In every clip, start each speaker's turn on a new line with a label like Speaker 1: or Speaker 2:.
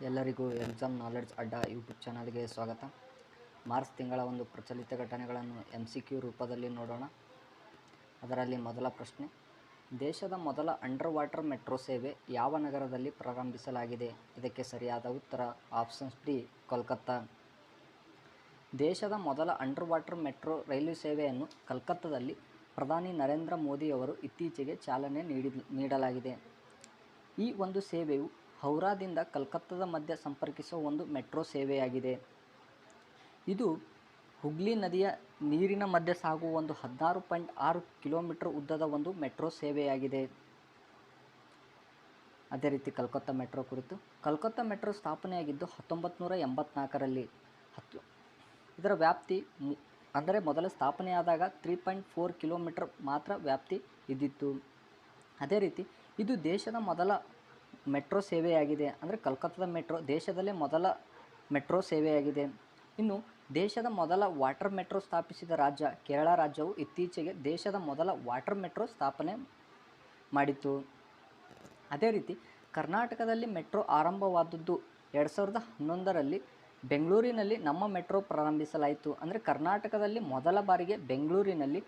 Speaker 1: ಎಲ್ಲರಿಗೂ exam knowledge ಅಡ್ಡ YouTube ಚಾನಲ್ಗೆ ಸ್ವಾಗತ. ಮಾರ್ಚ್ ತಿಂಗಳ ಒಂದು ಪ್ರಚಲಿತ ಘಟನೆಗಳನ್ನು MCQ ರೂಪದಲ್ಲಿ ನೋಡೋಣ. ಅದರಲ್ಲಿ ಮೊದಲ ಪ್ರಶ್ನೆ, ದೇಶದ ಮೊದಲ ಅಂಡರ್ ವಾಟರ್ ಮೆಟ್ರೋ ಸೇವೆ ಯಾವ ನಗರದಲ್ಲಿ ಪ್ರಾರಂಭಿಸಲಾಗಿದೆ? ಇದಕ್ಕೆ ಸರಿಯಾದ ಉತ್ತರ ಆಪ್ಷನ್ಸ್ ಡಿ, ಕೋಲ್ಕತ್ತಾ. ದೇಶದ ಮೊದಲ ಅಂಡರ್ ವಾಟರ್ ಮೆಟ್ರೋ ರೈಲು ಸೇವೆಯನ್ನು ಕಲ್ಕತ್ತಾದಲ್ಲಿ ಪ್ರಧಾನಿ ನರೇಂದ್ರ ಮೋದಿಯವರು ಇತ್ತೀಚೆಗೆ ಚಾಲನೆ ನೀಡಲಾಗಿದೆ. ಈ ಒಂದು ಸೇವೆಯು ಹೌರಾದಿಂದ ಕಲ್ಕತ್ತಾದ ಮಧ್ಯ ಸಂಪರ್ಕಿಸುವ ಒಂದು ಮೆಟ್ರೋ ಸೇವೆಯಾಗಿದೆ. ಇದು ಹುಗ್ಲಿ ನದಿಯ ನೀರಿನ ಮಧ್ಯೆ ಸಾಗುವ ಒಂದು 16.6 ಕಿಲೋಮೀಟರ್ ಉದ್ದದ ಒಂದು ಮೆಟ್ರೋ ಸೇವೆಯಾಗಿದೆ. ಅದೇ ರೀತಿ ಕಲ್ಕತ್ತಾ ಮೆಟ್ರೋ ಕುರಿತು, ಕಲ್ಕತ್ತಾ ಮೆಟ್ರೋ ಸ್ಥಾಪನೆಯಾಗಿದ್ದು 1984ರಲ್ಲಿ. ಇದರ ವ್ಯಾಪ್ತಿ ಅಂದರೆ ಮೊದಲ ಸ್ಥಾಪನೆಯಾದಾಗ 3.4 ಕಿಲೋಮೀಟರ್ ಮಾತ್ರ ವ್ಯಾಪ್ತಿ ಇದ್ದಿತ್ತು. ಅದೇ ರೀತಿ ಇದು ದೇಶದ ಮೊದಲ ಮೆಟ್ರೋ ಸೇವೆಯಾಗಿದೆ. ಅಂದರೆ ಕಲ್ಕತ್ತಾದ ಮೆಟ್ರೋ ದೇಶದಲ್ಲೇ ಮೊದಲ ಮೆಟ್ರೋ ಸೇವೆಯಾಗಿದೆ. ಇನ್ನು ದೇಶದ ಮೊದಲ ವಾಟರ್ ಮೆಟ್ರೋ ಸ್ಥಾಪಿಸಿದ ರಾಜ್ಯ ಕೇರಳ ರಾಜ್ಯವು ಇತ್ತೀಚೆಗೆ ದೇಶದ ಮೊದಲ ವಾಟರ್ ಮೆಟ್ರೋ ಸ್ಥಾಪನೆ ಮಾಡಿತು. ಅದೇ ರೀತಿ ಕರ್ನಾಟಕದಲ್ಲಿ ಮೆಟ್ರೋ ಆರಂಭವಾದದ್ದು 2011ರಲ್ಲಿ ಬೆಂಗಳೂರಿನಲ್ಲಿ ನಮ್ಮ ಮೆಟ್ರೋ ಪ್ರಾರಂಭಿಸಲಾಯಿತು. ಅಂದರೆ ಕರ್ನಾಟಕದಲ್ಲಿ ಮೊದಲ ಬಾರಿಗೆ ಬೆಂಗಳೂರಿನಲ್ಲಿ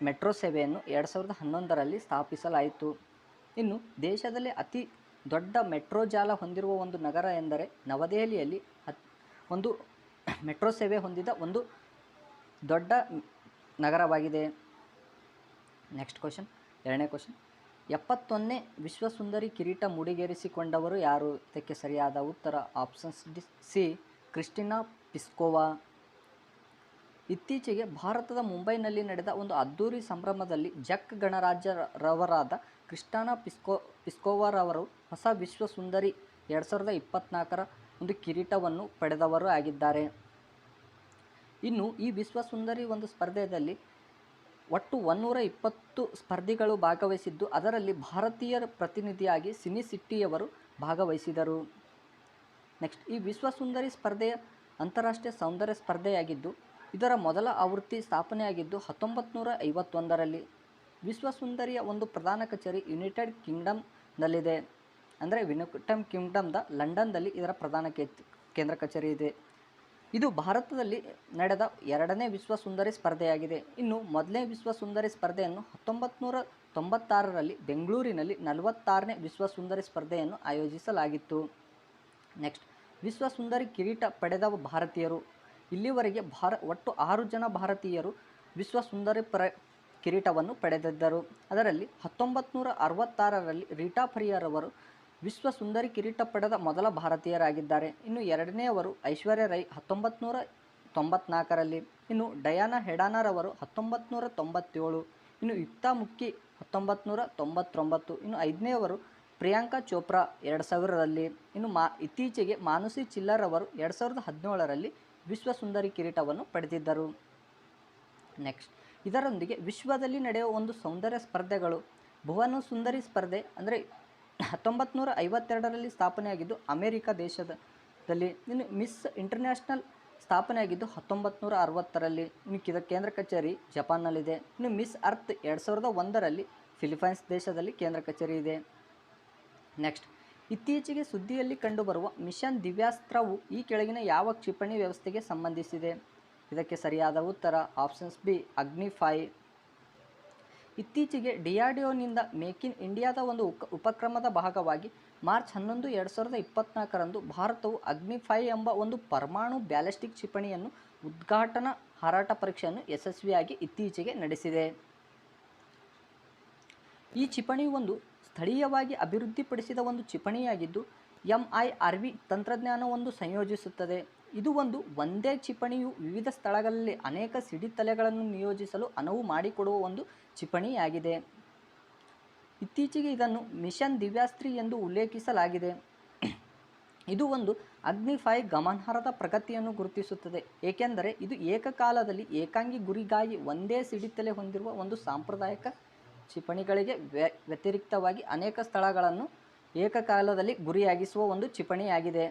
Speaker 1: ಮೆಟ್ರೋ ಸೇವೆಯನ್ನು 2011ರಲ್ಲಿ ಸ್ಥಾಪಿಸಲಾಯಿತು. ಇನ್ನು ದೇಶದಲ್ಲಿ ಅತಿ ದೊಡ್ಡ ಮೆಟ್ರೋ ಜಾಲ ಹೊಂದಿರುವ ಒಂದು ನಗರ ಎಂದರೆ ನವದೆಹಲಿಯಲ್ಲಿ ಒಂದು ಮೆಟ್ರೋ ಸೇವೆ ಹೊಂದಿದ ಒಂದು ದೊಡ್ಡ ನಗರವಾಗಿದೆ. ನೆಕ್ಸ್ಟ್ ಕ್ವಶನ್, ಎರಡನೇ ಕ್ವಶನ್, 71ನೇ ವಿಶ್ವಸುಂದರಿ ಕಿರೀಟ ಮುಡಿಗೇರಿಸಿಕೊಂಡವರು ಯಾರು? ಇದಕ್ಕೆ ಸರಿಯಾದ ಉತ್ತರ ಆಪ್ಷನ್ಸ್ ಸಿ, ಕ್ರಿಸ್ಟಿನಾ ಪಿಸ್ಕೋವಾ. ಇತ್ತೀಚೆಗೆ ಭಾರತದ ಮುಂಬೈನಲ್ಲಿ ನಡೆದ ಒಂದು ಅದ್ದೂರಿ ಸಂಭ್ರಮದಲ್ಲಿ ಜಕ್ ಗಣರಾಜ್ಯರವರಾದ ಕ್ರಿಸ್ಟಿನಾ ಪಿಸ್ಕೋವಾರವರು ಹೊಸ ವಿಶ್ವ ಸುಂದರಿ 2024ರ ಒಂದು ಕಿರೀಟವನ್ನು ಪಡೆದವರು ಆಗಿದ್ದಾರೆ. ಇನ್ನು ಈ ವಿಶ್ವ ಸುಂದರಿ ಒಂದು ಸ್ಪರ್ಧೆಯಲ್ಲಿ ಒಟ್ಟು 120 ಸ್ಪರ್ಧಿಗಳು ಭಾಗವಹಿಸಿದ್ದು, ಅದರಲ್ಲಿ ಭಾರತೀಯರ ಪ್ರತಿನಿಧಿಯಾಗಿ ಸಿನಿ ಸಿಟ್ಟಿಯವರು ಭಾಗವಹಿಸಿದರು. ನೆಕ್ಸ್ಟ್, ಈ ವಿಶ್ವ ಸುಂದರಿ ಸ್ಪರ್ಧೆಯ ಅಂತಾರಾಷ್ಟ್ರೀಯ ಸೌಂದರ್ಯ ಸ್ಪರ್ಧೆಯಾಗಿದ್ದು, ಇದರ ಮೊದಲ ಆವೃತ್ತಿ ಸ್ಥಾಪನೆಯಾಗಿದ್ದು 1951ರಲ್ಲಿ. ವಿಶ್ವಸುಂದರಿಯ ಒಂದು ಪ್ರಧಾನ ಕಚೇರಿ ಯುನೈಟೆಡ್ ಕಿಂಗ್ಡಮ್ನಲ್ಲಿದೆ. ಅಂದರೆ ಯುನೈಟೆಡ್ ಕಿಂಗ್ಡಮ್ದ ಲಂಡನ್ನಲ್ಲಿ ಇದರ ಪ್ರಧಾನ ಕೇಂದ್ರ ಕಚೇರಿ ಇದೆ. ಇದು ಭಾರತದಲ್ಲಿ ನಡೆದ ಎರಡನೇ ವಿಶ್ವಸುಂದರಿ ಸ್ಪರ್ಧೆಯಾಗಿದೆ. ಇನ್ನು ಮೊದಲನೇ ವಿಶ್ವಸುಂದರಿ ಸ್ಪರ್ಧೆಯನ್ನು 1996ರಲ್ಲಿ ಬೆಂಗಳೂರಿನಲ್ಲಿ 46ನೇ ವಿಶ್ವಸುಂದರಿ ಸ್ಪರ್ಧೆಯನ್ನು ಆಯೋಜಿಸಲಾಗಿತ್ತು. ನೆಕ್ಸ್ಟ್, ವಿಶ್ವಸುಂದರಿ ಕಿರೀಟ ಪಡೆದ ಭಾರತೀಯರು. ಇಲ್ಲಿವರೆಗೆ ಒಟ್ಟು 6 ಜನ ಭಾರತೀಯರು ವಿಶ್ವಸುಂದರಿ ಕಿರೀಟವನ್ನು ಪಡೆದಿದ್ದರು. ಅದರಲ್ಲಿ 1966ರಲ್ಲಿ ರೀಟಾ ಪರಿಯರ್ ಅವರು ವಿಶ್ವಸುಂದರಿ ಕಿರೀಟ ಪಡೆದ ಮೊದಲ ಭಾರತೀಯರಾಗಿದ್ದಾರೆ. ಇನ್ನು ಎರಡನೆಯವರು ಐಶ್ವರ್ಯ ರೈ 1994ರಲ್ಲಿ. ಇನ್ನು ಡಯಾನಾ ಹೆಡಾನರವರು 1997. ಇನ್ನು ಯುಕ್ತಾ ಮುಖಿ 1999. ಇನ್ನು ಐದನೆಯವರು ಪ್ರಿಯಾಂಕಾ ಚೋಪ್ರಾ 2000ರಲ್ಲಿ. ಇನ್ನು ಇತ್ತೀಚೆಗೆ ಮಾನುಷಿ ಚಿಲ್ಲರ್ ಅವರು 2017ರಲ್ಲಿ ವಿಶ್ವಸುಂದರಿ ಕಿರೀಟವನ್ನು ಪಡೆದಿದ್ದರು. ನೆಕ್ಸ್ಟ್, ಇದರೊಂದಿಗೆ ವಿಶ್ವದಲ್ಲಿ ನಡೆಯುವ ಒಂದು ಸೌಂದರ್ಯ ಸ್ಪರ್ಧೆಗಳು ಭುವನ ಸುಂದರಿ ಸ್ಪರ್ಧೆ ಅಂದರೆ 1952ರಲ್ಲಿ ಸ್ಥಾಪನೆಯಾಗಿದ್ದು ಅಮೆರಿಕ ದೇಶದಲ್ಲಿ. ಇನ್ನು ಮಿಸ್ ಇಂಟರ್ನ್ಯಾಷನಲ್ ಸ್ಥಾಪನೆಯಾಗಿದ್ದು 1960ರಲ್ಲಿ. ಇನ್ನು ಇದರ ಕೇಂದ್ರ ಕಚೇರಿ ಜಪಾನ್ನಲ್ಲಿದೆ. ಇನ್ನು ಮಿಸ್ ಅರ್ತ್ 2001ರಲ್ಲಿ ಫಿಲಿಪೈನ್ಸ್ ದೇಶದಲ್ಲಿ ಕೇಂದ್ರ ಕಚೇರಿ ಇದೆ. ನೆಕ್ಸ್ಟ್, ಇತ್ತೀಚೆಗೆ ಸುದ್ದಿಯಲ್ಲಿ ಕಂಡುಬರುವ ಮಿಷನ್ ದಿವ್ಯಾಸ್ತ್ರವು ಈ ಕೆಳಗಿನ ಯಾವ ಕ್ಷಿಪಣಿ ವ್ಯವಸ್ಥೆಗೆ ಸಂಬಂಧಿಸಿದೆ? ಇದಕ್ಕೆ ಸರಿಯಾದ ಉತ್ತರ ಆಪ್ಷನ್ಸ್ ಬಿ, ಅಗ್ನಿ 5. ಇತ್ತೀಚೆಗೆ DRDOನಿಂದ ಮೇಕ್ ಇನ್ ಇಂಡಿಯಾದ ಒಂದು ಉಪಕ್ರಮದ ಭಾಗವಾಗಿ ಮಾರ್ಚ್ 11, 2024ರಂದು ಭಾರತವು ಅಗ್ನಿ 5 ಎಂಬ ಒಂದು ಪರಮಾಣು ಬ್ಯಾಲಿಸ್ಟಿಕ್ ಕ್ಷಿಪಣಿಯನ್ನು ಉದ್ಘಾಟನಾ ಹಾರಾಟ ಪರೀಕ್ಷೆಯನ್ನು ಯಶಸ್ವಿಯಾಗಿ ಇತ್ತೀಚೆಗೆ ನಡೆಸಿದೆ. ಈ ಕ್ಷಿಪಣಿಯು ಒಂದು ಸ್ಥಳೀಯವಾಗಿ ಅಭಿವೃದ್ಧಿಪಡಿಸಿದ ಒಂದು ಕ್ಷಿಪಣಿಯಾಗಿದ್ದು MIRV ತಂತ್ರಜ್ಞಾನವನ್ನು ಸಂಯೋಜಿಸುತ್ತದೆ. ಇದು ಒಂದೇ ಕ್ಷಿಪಣಿಯು ವಿವಿಧ ಸ್ಥಳಗಳಲ್ಲಿ ಅನೇಕ ಸಿಡಿತಲೆಗಳನ್ನು ನಿಯೋಜಿಸಲು ಅನುವು ಮಾಡಿಕೊಡುವ ಒಂದು ಕ್ಷಿಪಣಿಯಾಗಿದೆ. ಇತ್ತೀಚೆಗೆ ಇದನ್ನು ಮಿಷನ್ ದಿವ್ಯಾಸ್ತ್ರಿ ಎಂದು ಉಲ್ಲೇಖಿಸಲಾಗಿದೆ. ಇದು ಅಗ್ನಿ 5 ಗಮನಾರ್ಹ ಪ್ರಗತಿಯನ್ನು ಗುರುತಿಸುತ್ತದೆ, ಏಕೆಂದರೆ ಇದು ಏಕಕಾಲದಲ್ಲಿ ಏಕಾಂಗಿ ಗುರಿಗಾಗಿ ಒಂದೇ ಸಿಡಿತಲೆ ಹೊಂದಿರುವ ಒಂದು ಸಾಂಪ್ರದಾಯಿಕ ಕ್ಷಿಪಣಿಗಳಿಗೆ ವ್ಯತಿರಿಕ್ತವಾಗಿ ಅನೇಕ ಸ್ಥಳಗಳನ್ನು ಏಕಕಾಲದಲ್ಲಿ ಗುರಿಯಾಗಿಸುವ ಒಂದು ಕ್ಷಿಪಣಿಯಾಗಿದೆ.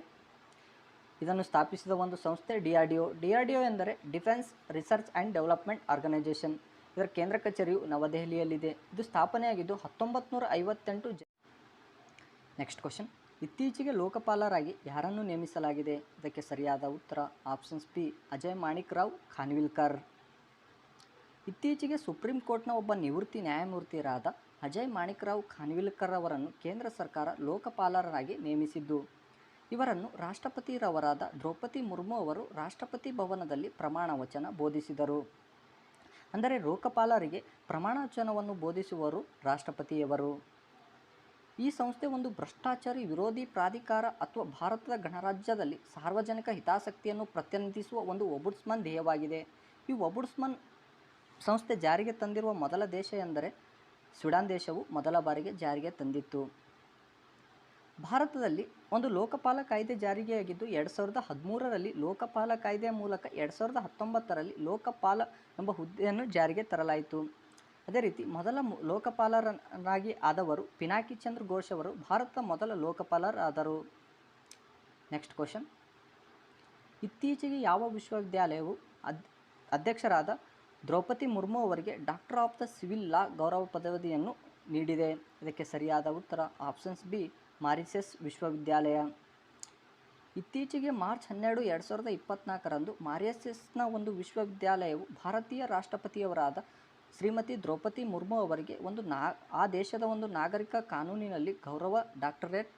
Speaker 1: ಇದನ್ನು ಸ್ಥಾಪಿಸಿದ ಒಂದು ಸಂಸ್ಥೆ DRDO ಎಂದರೆ defence research and development organisation. ಇದರ ಕೇಂದ್ರ ಕಚೇರಿಯು ನವದೆಹಲಿಯಲ್ಲಿದೆ. ಇದು ಸ್ಥಾಪನೆಯಾಗಿದ್ದು 1958. ನೆಕ್ಸ್ಟ್ ಕ್ವಶನ್, ಇತ್ತೀಚೆಗೆ ಲೋಕಪಾಲರಾಗಿ ಯಾರನ್ನು ನೇಮಿಸಲಾಗಿದೆ? ಇದಕ್ಕೆ ಸರಿಯಾದ ಉತ್ತರ ಆಪ್ಷನ್ಸ್ ಬಿ ಅಜಯ್ ಮಾಣಿಕ್ ರಾವ್ ಖಾನ್ವಿಲ್ಕರ್. ಇತ್ತೀಚೆಗೆ ಸುಪ್ರೀಂ ಕೋರ್ಟ್ನ ಒಬ್ಬ ನಿವೃತ್ತಿ ನ್ಯಾಯಮೂರ್ತಿಯರಾದ ಅಜಯ್ ಮಾಣಿಕ್ ರಾವ್ ಖಾನ್ವಿಲ್ಕರ್ ಅವರನ್ನು ಕೇಂದ್ರ ಸರ್ಕಾರ ಲೋಕಪಾಲರಾಗಿ ನೇಮಿಸಿದ್ದು, ಇವರನ್ನು ರಾಷ್ಟ್ರಪತಿರವರಾದ ದ್ರೌಪದಿ ಮುರ್ಮು ಅವರು ರಾಷ್ಟ್ರಪತಿ ಭವನದಲ್ಲಿ ಪ್ರಮಾಣ ವಚನ ಬೋಧಿಸಿದರು. ಅಂದರೆ ಲೋಕಪಾಲರಿಗೆ ಪ್ರಮಾಣ ವಚನವನ್ನು ಬೋಧಿಸುವವರು ರಾಷ್ಟ್ರಪತಿಯವರು. ಈ ಸಂಸ್ಥೆ ಒಂದು ಭ್ರಷ್ಟಾಚಾರಿ ವಿರೋಧಿ ಪ್ರಾಧಿಕಾರ ಅಥವಾ ಭಾರತದ ಗಣರಾಜ್ಯದಲ್ಲಿ ಸಾರ್ವಜನಿಕ ಹಿತಾಸಕ್ತಿಯನ್ನು ಪ್ರತಿನಿಧಿಸುವ ಒಂದು ಒಬುಡ್ಸ್ಮನ್ ಧ್ಯೇಯವಾಗಿದೆ. ಈ ಒಬುಡ್ಸ್ಮನ್ ಸಂಸ್ಥೆ ಜಾರಿಗೆ ತಂದಿರುವ ಮೊದಲ ದೇಶ ಎಂದರೆ ಸ್ವೀಡನ್ ದೇಶವು ಮೊದಲ ಬಾರಿಗೆ ಜಾರಿಗೆ ತಂದಿತ್ತು. ಭಾರತದಲ್ಲಿ ಒಂದು ಲೋಕಪಾಲ ಕಾಯ್ದೆ ಜಾರಿಯಾಗಿದ್ದು 2013ರಲ್ಲಿ ಲೋಕಪಾಲ ಕಾಯ್ದೆಯ ಮೂಲಕ 2019ರಲ್ಲಿ ಲೋಕಪಾಲ ಎಂಬ ಹುದ್ದೆಯನ್ನು ಜಾರಿಗೆ ತರಲಾಯಿತು. ಅದೇ ರೀತಿ ಮೊದಲ ಲೋಕಪಾಲರಾಗಿ ಆದವರು ಪಿನಾಕಿ ಚಂದ್ರ ಘೋಷ್ ಅವರು ಭಾರತದ ಮೊದಲ ಲೋಕಪಾಲರಾದರು. ನೆಕ್ಸ್ಟ್ ಕ್ವಶನ್, ಇತ್ತೀಚೆಗೆ ಯಾವ ವಿಶ್ವವಿದ್ಯಾಲಯವು ಅಧ್ಯಕ್ಷರಾದ ದ್ರೌಪದಿ ಮುರ್ಮು ಅವರಿಗೆ ಡಾಕ್ಟರ್ ಆಫ್ ದ ಸಿವಿಲ್ ಲಾ ಗೌರವ ಪದವಿಯನ್ನು ನೀಡಿದೆ? ಇದಕ್ಕೆ ಸರಿಯಾದ ಉತ್ತರ ಆಪ್ಷನ್ಸ್ ಬಿ ಮಾರಿಷಸ್ ವಿಶ್ವವಿದ್ಯಾಲಯ. ಇತ್ತೀಚೆಗೆ ಮಾರ್ಚ್ 12, 2024ರಂದು ಮಾರಿಷಸ್ನ ಒಂದು ವಿಶ್ವವಿದ್ಯಾಲಯವು ಭಾರತೀಯ ರಾಷ್ಟ್ರಪತಿಯವರಾದ ಶ್ರೀಮತಿ ದ್ರೌಪದಿ ಮುರ್ಮು ಅವರಿಗೆ ಆ ದೇಶದ ಒಂದು ನಾಗರಿಕ ಕಾನೂನಿನಲ್ಲಿ ಗೌರವ ಡಾಕ್ಟರೇಟ್